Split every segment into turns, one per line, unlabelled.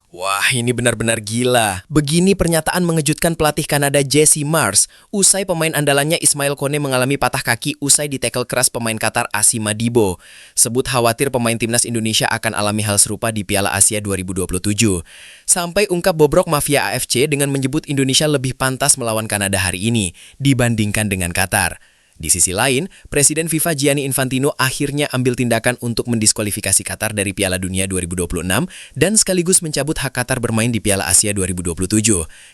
Wah, ini benar-benar gila. Begini pernyataan mengejutkan pelatih Kanada Jesse Mars usai pemain andalannya Ismail Kone mengalami patah kaki usai ditekel keras pemain Qatar Asima Dibo. Sebut khawatir pemain timnas Indonesia akan alami hal serupa di Piala Asia 2027. Sampai ungkap bobrok mafia AFC dengan menyebut Indonesia lebih pantas melawan Kanada hari ini dibandingkan dengan Qatar. Di sisi lain, Presiden FIFA Gianni Infantino akhirnya ambil tindakan untuk mendiskualifikasi Qatar dari Piala Dunia 2026 dan sekaligus mencabut hak Qatar bermain di Piala Asia 2027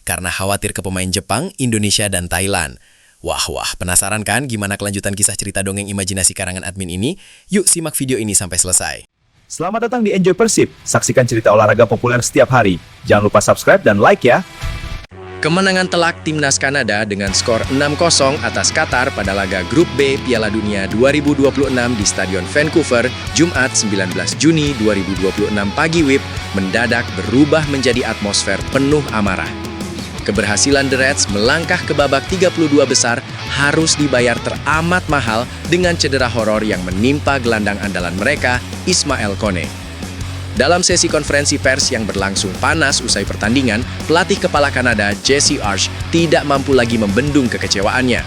karena khawatir ke pemain Jepang, Indonesia, dan Thailand. Wah, penasaran kan gimana kelanjutan kisah cerita dongeng imajinasi karangan admin ini? Yuk simak video ini sampai selesai.
Selamat datang di Enjoy Persib. Saksikan cerita olahraga populer setiap hari. Jangan lupa subscribe dan like ya.
Kemenangan telak timnas Kanada dengan skor 6-0 atas Qatar pada laga Grup B Piala Dunia 2026 di Stadion Vancouver, Jumat 19 Juni 2026 pagi WIB, mendadak berubah menjadi atmosfer penuh amarah. Keberhasilan The Reds melangkah ke babak 32 besar harus dibayar teramat mahal dengan cedera horor yang menimpa gelandang andalan mereka, Ismail Kone. Dalam sesi konferensi pers yang berlangsung panas usai pertandingan, pelatih kepala Kanada Jesse Marsh tidak mampu lagi membendung kekecewaannya.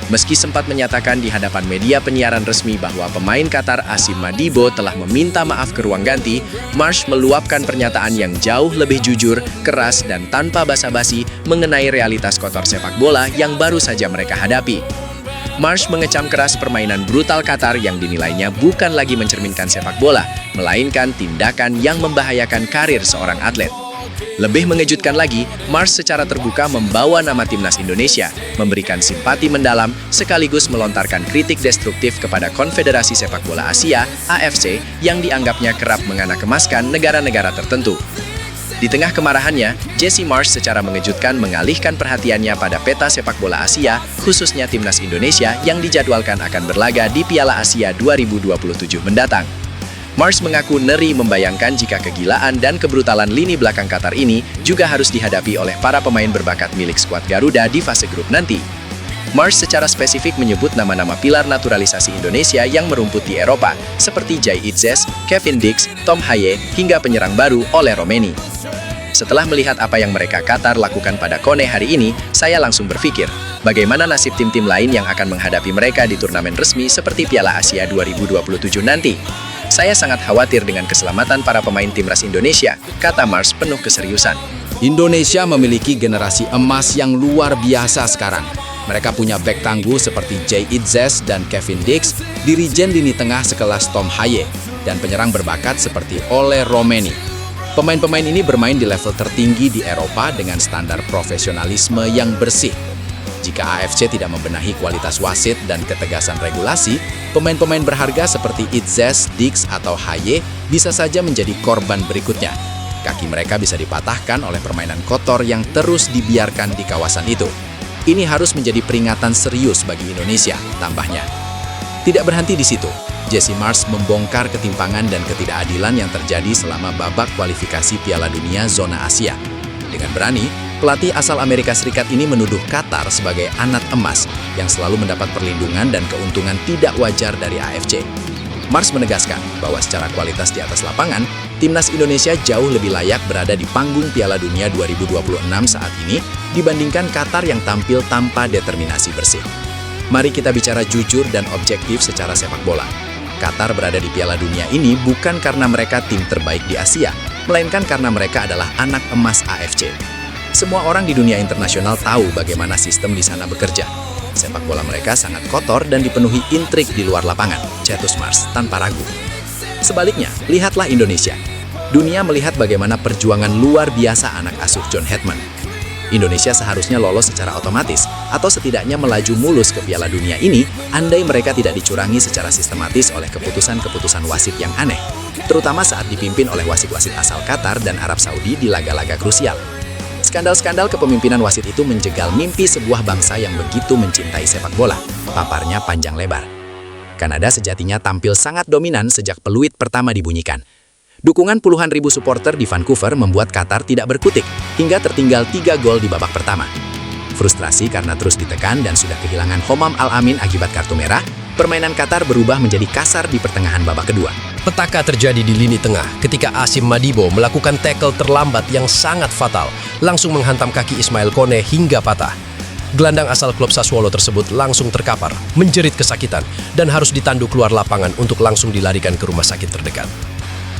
Meski sempat menyatakan di hadapan media penyiaran resmi bahwa pemain Qatar Asima Dibo telah meminta maaf ke ruang ganti, Marsh meluapkan pernyataan yang jauh lebih jujur, keras, dan tanpa basa-basi mengenai realitas kotor sepak bola yang baru saja mereka hadapi. Marsh mengecam keras permainan brutal Qatar yang dinilainya bukan lagi mencerminkan sepak bola, melainkan tindakan yang membahayakan karir seorang atlet. Lebih mengejutkan lagi, Marsh secara terbuka membawa nama timnas Indonesia, memberikan simpati mendalam, sekaligus melontarkan kritik destruktif kepada Konfederasi Sepak Bola Asia, AFC, yang dianggapnya kerap menganak-emaskan negara-negara tertentu. Di tengah kemarahannya, Jesse Marsh secara mengejutkan mengalihkan perhatiannya pada peta sepak bola Asia, khususnya timnas Indonesia yang dijadwalkan akan berlaga di Piala Asia 2027 mendatang. Marsh mengaku ngeri membayangkan jika kegilaan dan kebrutalan lini belakang Qatar ini juga harus dihadapi oleh para pemain berbakat milik skuad Garuda di fase grup nanti. Marsh secara spesifik menyebut nama-nama pilar naturalisasi Indonesia yang merumput di Eropa, seperti Jay Itzes, Kevin Dix, Tom Haye, hingga penyerang baru Ole Romeni. Setelah melihat apa yang mereka Qatar lakukan pada Kone hari ini, saya langsung berpikir, bagaimana nasib tim-tim lain yang akan menghadapi mereka di turnamen resmi seperti Piala Asia 2027 nanti. Saya sangat khawatir dengan keselamatan para pemain timnas Indonesia, kata Marsh penuh keseriusan.
Indonesia memiliki generasi emas yang luar biasa sekarang. Mereka punya bek tangguh seperti Jay Itzes dan Kevin Dix, dirijen lini tengah sekelas Tom Haye, dan penyerang berbakat seperti Ole Romeni. Pemain-pemain ini bermain di level tertinggi di Eropa dengan standar profesionalisme yang bersih. Jika AFC tidak membenahi kualitas wasit dan ketegasan regulasi, pemain-pemain berharga seperti Itzes, Dix, atau Haye bisa saja menjadi korban berikutnya. Kaki mereka bisa dipatahkan oleh permainan kotor yang terus dibiarkan di kawasan itu. Ini harus menjadi peringatan serius bagi Indonesia, tambahnya. Tidak berhenti di situ. Jesse Marsh membongkar ketimpangan dan ketidakadilan yang terjadi selama babak kualifikasi Piala Dunia Zona Asia. Dengan berani, pelatih asal Amerika Serikat ini menuduh Qatar sebagai anak emas yang selalu mendapat perlindungan dan keuntungan tidak wajar dari AFC. Marsh menegaskan bahwa secara kualitas di atas lapangan, timnas Indonesia jauh lebih layak berada di panggung Piala Dunia 2026 saat ini dibandingkan Qatar yang tampil tanpa determinasi bersih. Mari kita bicara jujur dan objektif secara sepak bola. Qatar berada di Piala Dunia ini bukan karena mereka tim terbaik di Asia, melainkan karena mereka adalah anak emas AFC. Semua orang di dunia internasional tahu bagaimana sistem di sana bekerja. Sepak bola mereka sangat kotor dan dipenuhi intrik di luar lapangan, cetus Marsh tanpa ragu. Sebaliknya, lihatlah Indonesia. Dunia melihat bagaimana perjuangan luar biasa anak asuh John Hedman. Indonesia seharusnya lolos secara otomatis, atau setidaknya melaju mulus ke Piala Dunia ini, andai mereka tidak dicurangi secara sistematis oleh keputusan-keputusan wasit yang aneh, terutama saat dipimpin oleh wasit-wasit asal Qatar dan Arab Saudi di laga-laga krusial. Skandal-skandal kepemimpinan wasit itu menjegal mimpi sebuah bangsa yang begitu mencintai sepak bola, paparnya panjang lebar. Kanada sejatinya tampil sangat dominan sejak peluit pertama dibunyikan. Dukungan puluhan ribu supporter di Vancouver membuat Qatar tidak berkutik hingga tertinggal 3 gol di babak pertama. Frustrasi karena terus ditekan dan sudah kehilangan Homam Al-Amin akibat kartu merah, permainan Qatar berubah menjadi kasar di pertengahan babak kedua.
Petaka terjadi di lini tengah ketika Asim Madibo melakukan tackle terlambat yang sangat fatal, langsung menghantam kaki Ismail Kone hingga patah. Gelandang asal klub Sassuolo tersebut langsung terkapar, menjerit kesakitan, dan harus ditandu keluar lapangan untuk langsung dilarikan ke rumah sakit terdekat.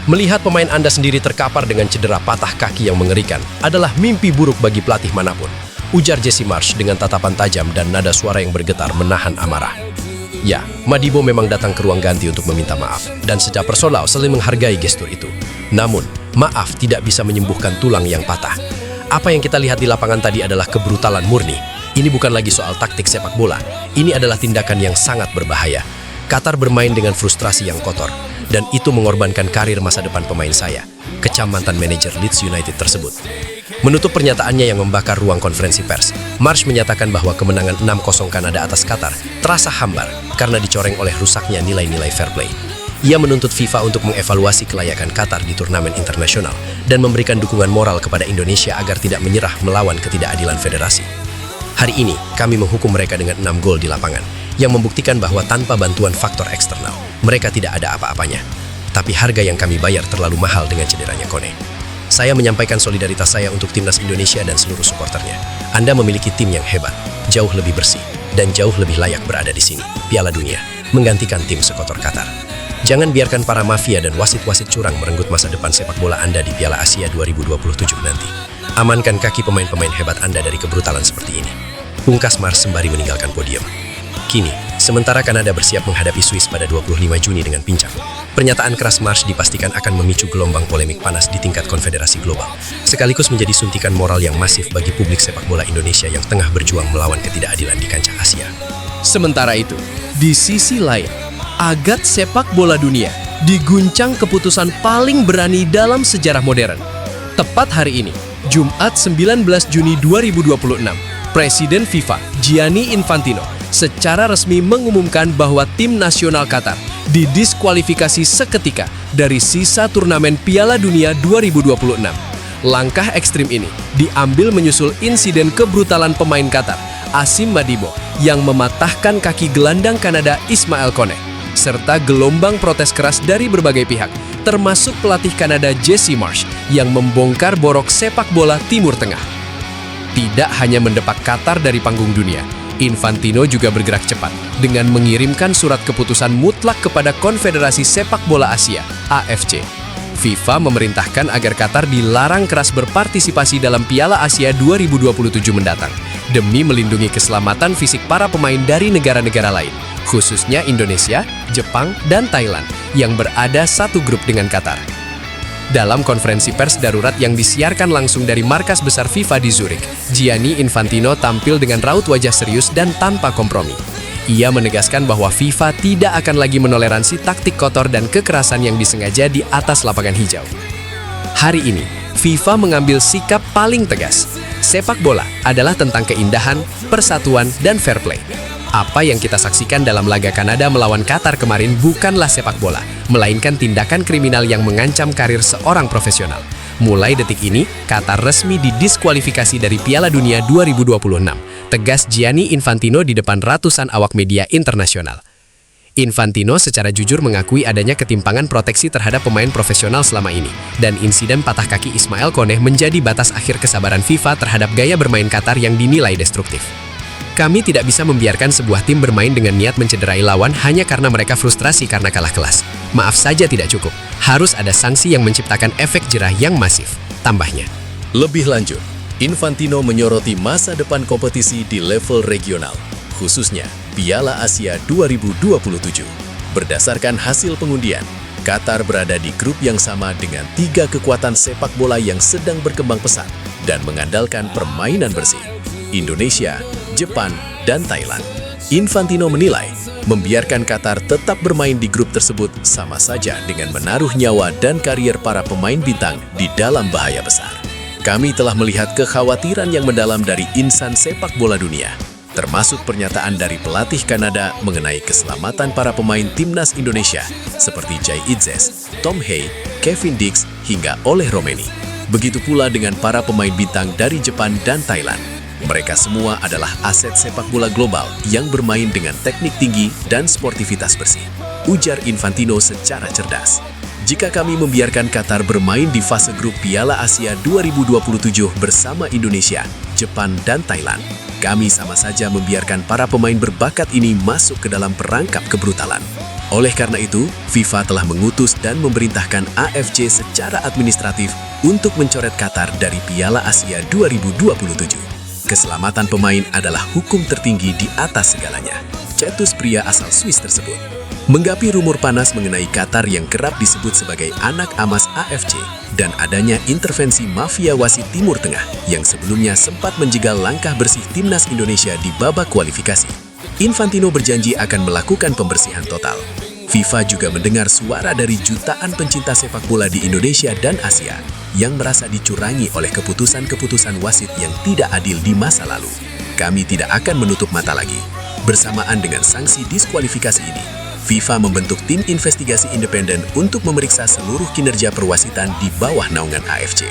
Melihat pemain Anda sendiri terkapar dengan cedera patah kaki yang mengerikan adalah mimpi buruk bagi pelatih manapun, ujar Jesse Marsch dengan tatapan tajam dan nada suara yang bergetar menahan amarah. Ya, Madibo memang datang ke ruang ganti untuk meminta maaf, dan secara personal saling menghargai gestur itu. Namun, maaf tidak bisa menyembuhkan tulang yang patah. Apa yang kita lihat di lapangan tadi adalah kebrutalan murni. Ini bukan lagi soal taktik sepak bola, ini adalah tindakan yang sangat berbahaya. Qatar bermain dengan frustrasi yang kotor, dan itu mengorbankan karir masa depan pemain saya, kecam mantan manajer Leeds United tersebut. Menutup pernyataannya yang membakar ruang konferensi pers, Marsch menyatakan bahwa kemenangan 6-0 Kanada atas Qatar terasa hambar karena dicoreng oleh rusaknya nilai-nilai fair play. Ia menuntut FIFA untuk mengevaluasi kelayakan Qatar di turnamen internasional dan memberikan dukungan moral kepada Indonesia agar tidak menyerah melawan ketidakadilan federasi. Hari ini, kami menghukum mereka dengan 6 gol di lapangan, yang membuktikan bahwa tanpa bantuan faktor eksternal, mereka tidak ada apa-apanya. Tapi harga yang kami bayar terlalu mahal dengan cederanya Kone. Saya menyampaikan solidaritas saya untuk timnas Indonesia dan seluruh supporternya. Anda memiliki tim yang hebat, jauh lebih bersih, dan jauh lebih layak berada di sini, Piala Dunia, menggantikan tim sekotor Qatar. Jangan biarkan para mafia dan wasit-wasit curang merenggut masa depan sepak bola Anda di Piala Asia 2027 nanti. Amankan kaki pemain-pemain hebat Anda dari kebrutalan seperti ini. Pungkas Marsch sembari meninggalkan podium. Kini, sementara Kanada bersiap menghadapi Swiss pada 25 Juni dengan pincang, pernyataan keras Marsch dipastikan akan memicu gelombang polemik panas di tingkat konfederasi global, sekaligus menjadi suntikan moral yang masif bagi publik sepak bola Indonesia yang tengah berjuang melawan ketidakadilan di kancah Asia.
Sementara itu, di sisi lain, agat sepak bola dunia diguncang keputusan paling berani dalam sejarah modern. Tepat hari ini, Jumat 19 Juni 2026, Presiden FIFA Gianni Infantino secara resmi mengumumkan bahwa tim nasional Qatar didiskualifikasi seketika dari sisa turnamen Piala Dunia 2026. Langkah ekstrim ini diambil menyusul insiden kebrutalan pemain Qatar, Asim Madibo, yang mematahkan kaki gelandang Kanada Ismail Kone, serta gelombang protes keras dari berbagai pihak, termasuk pelatih Kanada Jesse Marsch yang membongkar borok sepak bola Timur Tengah. Tidak hanya mendepak Qatar dari panggung dunia, Infantino juga bergerak cepat dengan mengirimkan surat keputusan mutlak kepada Konfederasi Sepak Bola Asia, AFC. FIFA memerintahkan agar Qatar dilarang keras berpartisipasi dalam Piala Asia 2027 mendatang, demi melindungi keselamatan fisik para pemain dari negara-negara lain, khususnya Indonesia, Jepang, dan Thailand, yang berada satu grup dengan Qatar. Dalam konferensi pers darurat yang disiarkan langsung dari markas besar FIFA di Zurich, Gianni Infantino tampil dengan raut wajah serius dan tanpa kompromi. Ia menegaskan bahwa FIFA tidak akan lagi menoleransi taktik kotor dan kekerasan yang disengaja di atas lapangan hijau. Hari ini, FIFA mengambil sikap paling tegas. Sepak bola adalah tentang keindahan, persatuan, dan fair play. Apa yang kita saksikan dalam laga Kanada melawan Qatar kemarin bukanlah sepak bola, melainkan tindakan kriminal yang mengancam karir seorang profesional. Mulai detik ini, Qatar resmi didiskualifikasi dari Piala Dunia 2026, tegas Gianni Infantino di depan ratusan awak media internasional. Infantino secara jujur mengakui adanya ketimpangan proteksi terhadap pemain profesional selama ini, dan insiden patah kaki Ismail Kone menjadi batas akhir kesabaran FIFA terhadap gaya bermain Qatar yang dinilai destruktif. Kami tidak bisa membiarkan sebuah tim bermain dengan niat mencederai lawan hanya karena mereka frustrasi karena kalah kelas. Maaf saja tidak cukup, harus ada sanksi yang menciptakan efek jerah yang masif, tambahnya. Lebih lanjut, Infantino menyoroti masa depan kompetisi di level regional, khususnya Piala Asia 2027. Berdasarkan hasil pengundian, Qatar berada di grup yang sama dengan 3 kekuatan sepak bola yang sedang berkembang pesat dan mengandalkan permainan bersih: Indonesia, Jepang, dan Thailand. Infantino menilai, membiarkan Qatar tetap bermain di grup tersebut sama saja dengan menaruh nyawa dan karier para pemain bintang di dalam bahaya besar. Kami telah melihat kekhawatiran yang mendalam dari insan sepak bola dunia, termasuk pernyataan dari pelatih Kanada mengenai keselamatan para pemain timnas Indonesia seperti Jay Itzes, Tom Hay, Kevin Dix, hingga Oleh Romeni. Begitu pula dengan para pemain bintang dari Jepang dan Thailand.
Mereka semua adalah aset sepak bola global yang bermain dengan teknik tinggi dan sportivitas bersih, ujar Infantino secara cerdas. Jika kami membiarkan Qatar bermain di fase grup Piala Asia 2027 bersama Indonesia, Jepang, dan Thailand, kami sama saja membiarkan para pemain berbakat ini masuk ke dalam perangkap kebrutalan. Oleh karena itu, FIFA telah mengutus dan memerintahkan AFC secara administratif untuk mencoret Qatar dari Piala Asia 2027. Keselamatan pemain adalah hukum tertinggi di atas segalanya, cetus pria asal Swiss tersebut. Menggapi rumor panas mengenai Qatar yang kerap disebut sebagai anak amas AFC dan adanya intervensi mafia wasit Timur Tengah yang sebelumnya sempat menjegal langkah bersih timnas Indonesia di babak kualifikasi, Infantino berjanji akan melakukan pembersihan total. FIFA juga mendengar suara dari jutaan pencinta sepak bola di Indonesia dan Asia yang merasa dicurangi oleh keputusan-keputusan wasit yang tidak adil di masa lalu. Kami tidak akan menutup mata lagi. Bersamaan dengan sanksi diskualifikasi ini, FIFA membentuk tim investigasi independen untuk memeriksa seluruh kinerja perwasitan di bawah naungan AFC.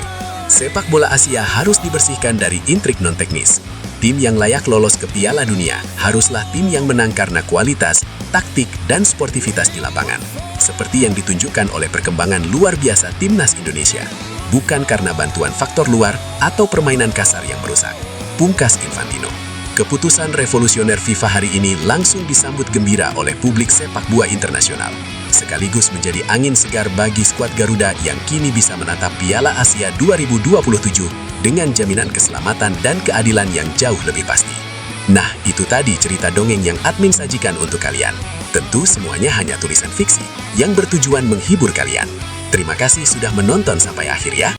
Sepak bola Asia harus dibersihkan dari intrik non-teknis. Tim yang layak lolos ke Piala Dunia haruslah tim yang menang karena kualitas, taktik, dan sportivitas di lapangan. Seperti yang ditunjukkan oleh perkembangan luar biasa timnas Indonesia. Bukan karena bantuan faktor luar atau permainan kasar yang merusak. Pungkas Infantino. Keputusan revolusioner FIFA hari ini langsung disambut gembira oleh publik sepak bola internasional, sekaligus menjadi angin segar bagi skuad Garuda yang kini bisa menatap Piala Asia 2027 dengan jaminan keselamatan dan keadilan yang jauh lebih pasti. Nah, itu tadi cerita dongeng yang admin sajikan untuk kalian. Tentu semuanya hanya tulisan fiksi yang bertujuan menghibur kalian. Terima kasih sudah menonton sampai akhir ya.